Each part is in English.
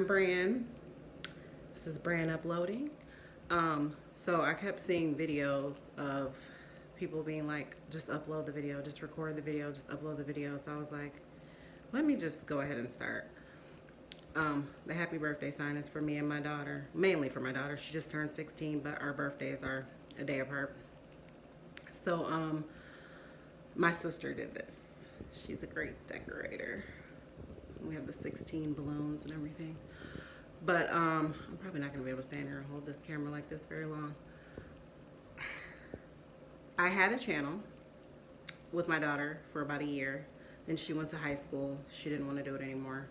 Bran. This is Bran Uploading. So I kept seeing videos of people being like, just upload the video, just record the video, just upload the video. So I was like, let me just go ahead and start. The happy birthday sign is for me and my daughter, mainly for my daughter. She just turned 16, but our birthdays are a day apart. So my sister did this. She's a great decorator. We have the 16 balloons and everything. But I'm probably not going to be able to stand here and hold this camera like this very long. I had a channel with my daughter for about a year. Then she went to high school. She didn't want to do it anymore.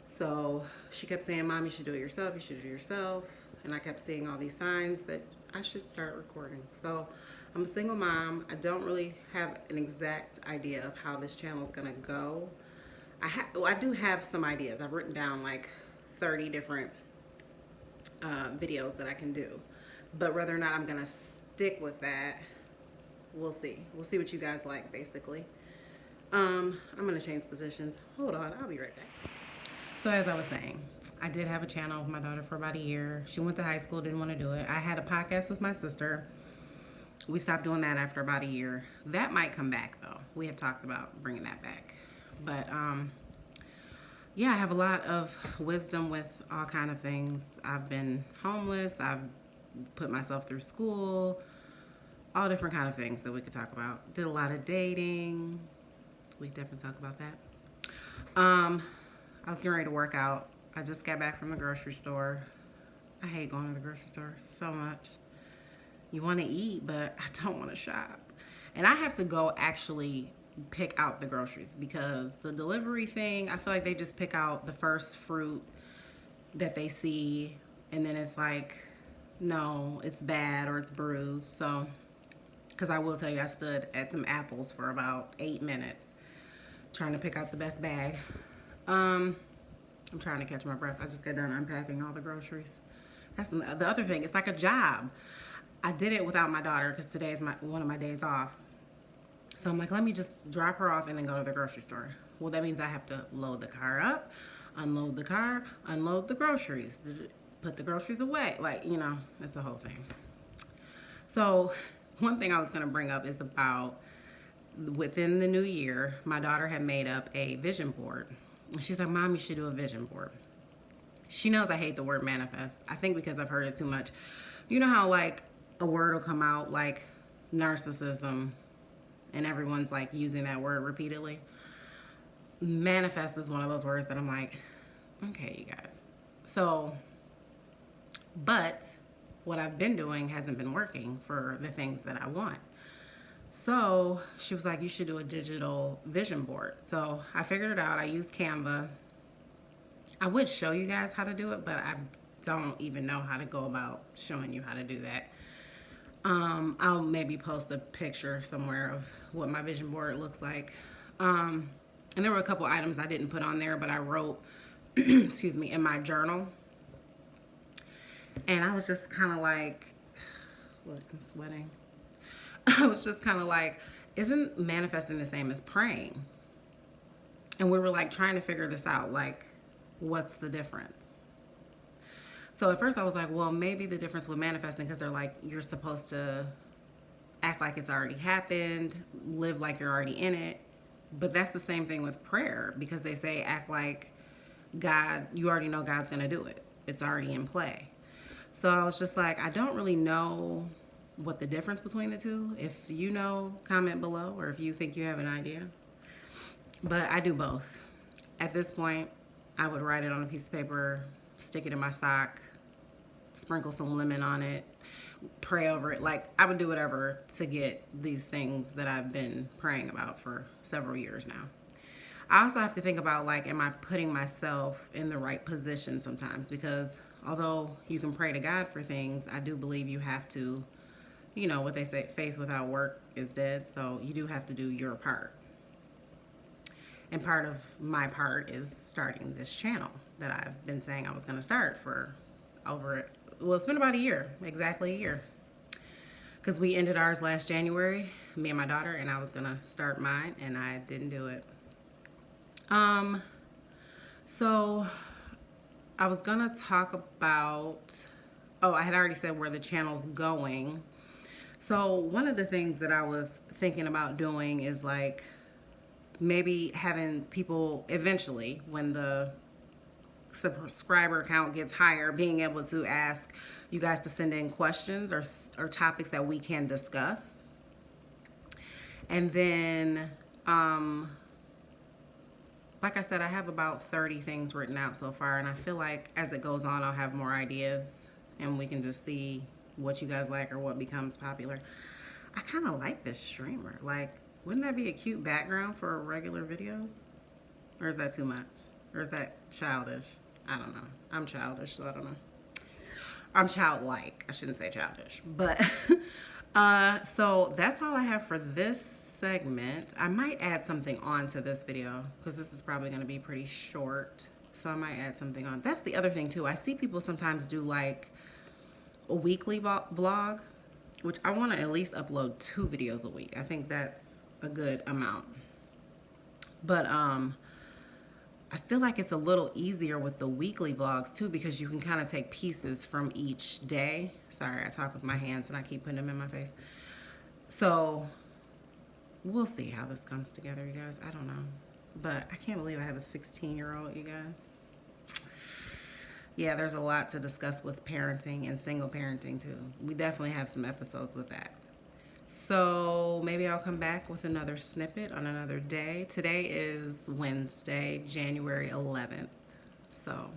So she kept saying, Mom, you should do it yourself. You should do it yourself. And I kept seeing all these signs that I should start recording. So I'm a single mom. I don't really have an exact idea of how this channel is going to go. I do have some ideas. I've written down like 30 different videos that I can do. But whether or not I'm going to stick with that, we'll see. We'll see what you guys like, basically. I'm going to change positions. Hold on. I'll be right back. So as I was saying, I did have a channel with my daughter for about a year. She went to high school, didn't want to do it. I had a podcast with my sister. We stopped doing that after about a year. That might come back, though. We have talked about bringing that back. But, yeah, I have a lot of wisdom with all kind of things. I've been homeless. I've put myself through school. All different kind of things that we could talk about. Did a lot of dating. We definitely talk about that. I was getting ready to work out. I just got back from the grocery store. I hate going to the grocery store so much. You want to eat, but I don't want to shop. And I have to go actually pick out the groceries because the delivery thing, I feel like they just pick out the first fruit that they see. And then it's like, no, it's bad or it's bruised. So, because I will tell you, I stood at them apples for about 8 minutes trying to pick out the best bag. I'm trying to catch my breath. I just got done unpacking all the groceries. That's the other thing. It's like a job. I did it without my daughter because today is one of my days off. So I'm like, let me just drop her off and then go to the grocery store. Well, that means I have to load the car up, unload the car, unload the groceries, put the groceries away. Like, you know, it's the whole thing. So one thing I was going to bring up is about within the new year, my daughter had made up a vision board. She's like, Mom, you should do a vision board. She knows I hate the word manifest. I think because I've heard it too much. You know how like a word will come out like narcissism and everyone's like using that word repeatedly? Manifest is one of those words that I'm like, okay, you guys. So, but what I've been doing hasn't been working for the things that I want. So she was like, you should do a digital vision board. So I figured it out. I used Canva. I would show you guys how to do it, but I don't even know how to go about showing you how to do that. I'll maybe post a picture somewhere of what my vision board looks like. And there were a couple items I didn't put on there, but I wrote, excuse me, in my journal. And I was just kind of like, look, I'm sweating. I was just kind of like, isn't manifesting the same as praying? And we were like trying to figure this out, like, what's the difference? So at first I was like, well, maybe the difference with manifesting, because they're like, you're supposed to act like it's already happened, live like you're already in it. But that's the same thing with prayer, because they say act like God, you already know God's going to do it. It's already in play. So I was just like, I don't really know what the difference between the two. If you know, comment below, or if you think you have an idea. But I do both. At this point, I would write it on a piece of paper, stick it in my sock, sprinkle some lemon on it, pray over it. Like, I would do whatever to get these things that I've been praying about for several years now. I also have to think about, like, am I putting myself in the right position sometimes? Because although you can pray to God for things, I do believe you have to, you know, what they say, faith without work is dead. So you do have to do your part. And part of my part is starting this channel that I've been saying I was going to start for it's been about a year, exactly a year. Because we ended ours last January, me and my daughter, and I was going to start mine, and I didn't do it. So I was gonna talk about, oh, I had already said where the channel's going. So one of the things that I was thinking about doing is like maybe having people eventually, when the subscriber count gets higher, being able to ask you guys to send in questions or topics that we can discuss. And then, like I said, I have about 30 things written out so far, and I feel like as it goes on, I'll have more ideas, and we can just see what you guys like or what becomes popular. I kind of like this streamer. Like, wouldn't that be a cute background for regular videos? Or is that too much? Or is that childish? I don't know. I'm childish, so I don't know. I'm childlike. I shouldn't say childish. But, so that's all I have for this segment. I might add something on to this video because this is probably going to be pretty short. So I might add something on. That's the other thing, too. I see people sometimes do like a weekly vlog, which I want to at least upload 2 videos a week. I think that's a good amount. But I feel like it's a little easier with the weekly vlogs too, because you can kind of take pieces from each day. Sorry, I talk with my hands and I keep putting them in my face. So we'll see how this comes together, you guys. I don't know. But I can't believe I have a 16-year-old, you guys. Yeah, there's a lot to discuss with parenting and single parenting too. We definitely have some episodes with that. So maybe I'll come back with another snippet on another day. Today is Wednesday, January 11th. So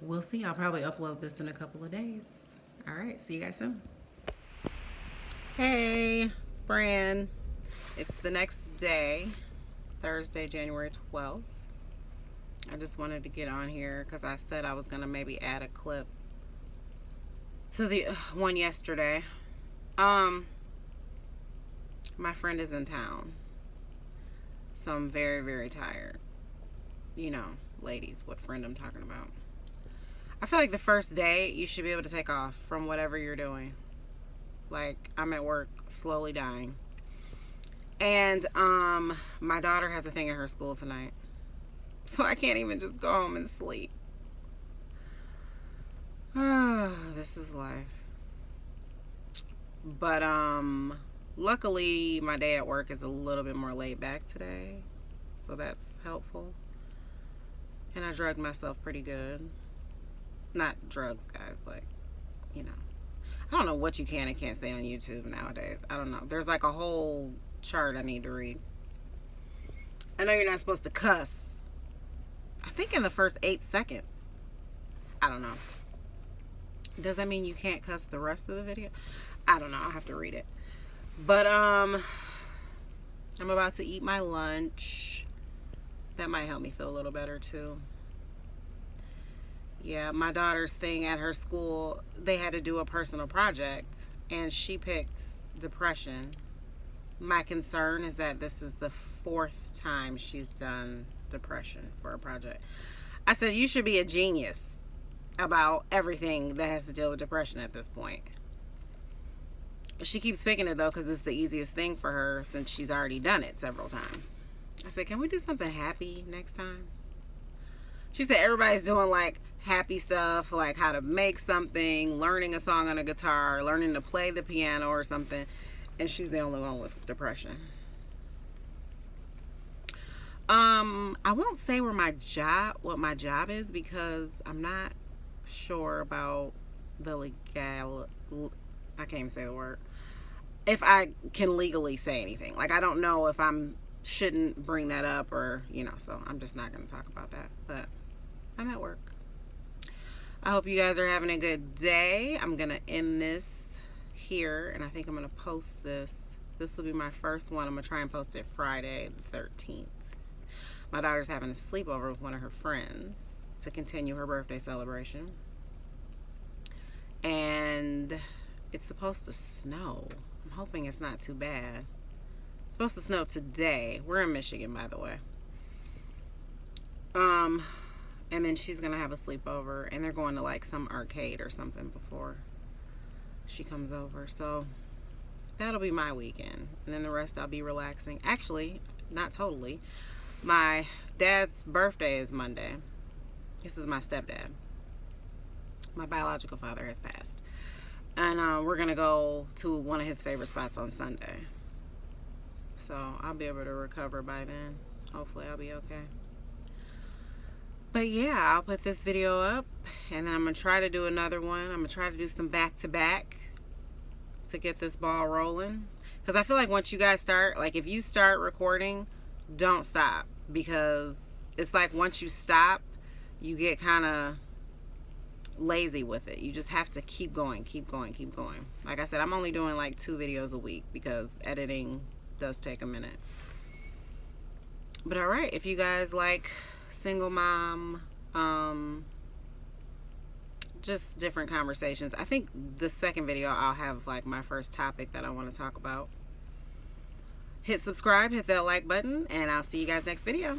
we'll see. I'll probably upload this in a couple of days. All right, see you guys soon. Hey, it's Bran. It's the next day, Thursday, January 12th. I just wanted to get on here because I said I was going to maybe add a clip to the one yesterday. My friend is in town, so I'm very, very tired. You know, ladies, what friend I'm talking about. I feel like the first day you should be able to take off from whatever you're doing. Like, I'm at work slowly dying. And my daughter has a thing at her school tonight, so I can't even just go home and sleep. This is life. But luckily, my day at work is a little bit more laid back today, so that's helpful. And I drugged myself pretty good. Not drugs, guys, like, you know. I don't know what you can and can't say on YouTube nowadays. I don't know. There's like a whole chart I need to read. I know you're not supposed to cuss. I think in the first 8 seconds. I don't know. Does that mean you can't cuss the rest of the video? I don't know. I'll have to read it. But I'm about to eat my lunch. That might help me feel a little better too. Yeah, my daughter's thing at her school, they had to do a personal project and she picked depression. My concern is that this is the 4th time she's done depression for a project. I said, you should be a genius about everything that has to deal with depression at this point. She keeps picking it though because it's the easiest thing for her since she's already done it several times. I said, can we do something happy next time? She said everybody's doing like happy stuff, like how to make something, learning a song on a guitar, learning to play the piano or something, and she's the only one with depression. I won't say what my job is because I'm not sure about the legal. I can't even say the word. If I can legally say anything. Like, I don't know if shouldn't bring that up or, you know, so I'm just not going to talk about that. But I'm at work. I hope you guys are having a good day. I'm going to end this here, and I think I'm going to post this. This will be my first one. I'm going to try and post it Friday the 13th. My daughter's having a sleepover with one of her friends to continue her birthday celebration. And it's supposed to snow. I'm hoping it's not too bad. It's supposed to snow today. We're in Michigan, by the way. And then she's gonna have a sleepover, and they're going to like some arcade or something before she comes over. So that'll be my weekend, and then the rest I'll be relaxing. Actually, not totally. My dad's birthday is Monday. This is my stepdad. My biological father has passed. And we're going to go to one of his favorite spots on Sunday. So I'll be able to recover by then. Hopefully I'll be okay. But yeah, I'll put this video up, and then I'm going to try to do another one. I'm going to try to do some back-to-back to get this ball rolling. Because I feel like once you guys start, like if you start recording, don't stop. Because it's like once you stop, you get kind of lazy with it. You just have to keep going, keep going, keep going. Like I said, I'm only doing like 2 videos a week because editing does take a minute. But alright, if you guys like single mom, just different conversations. I think the second video I'll have like my first topic that I want to talk about. Hit subscribe, hit that like button, and I'll see you guys next video.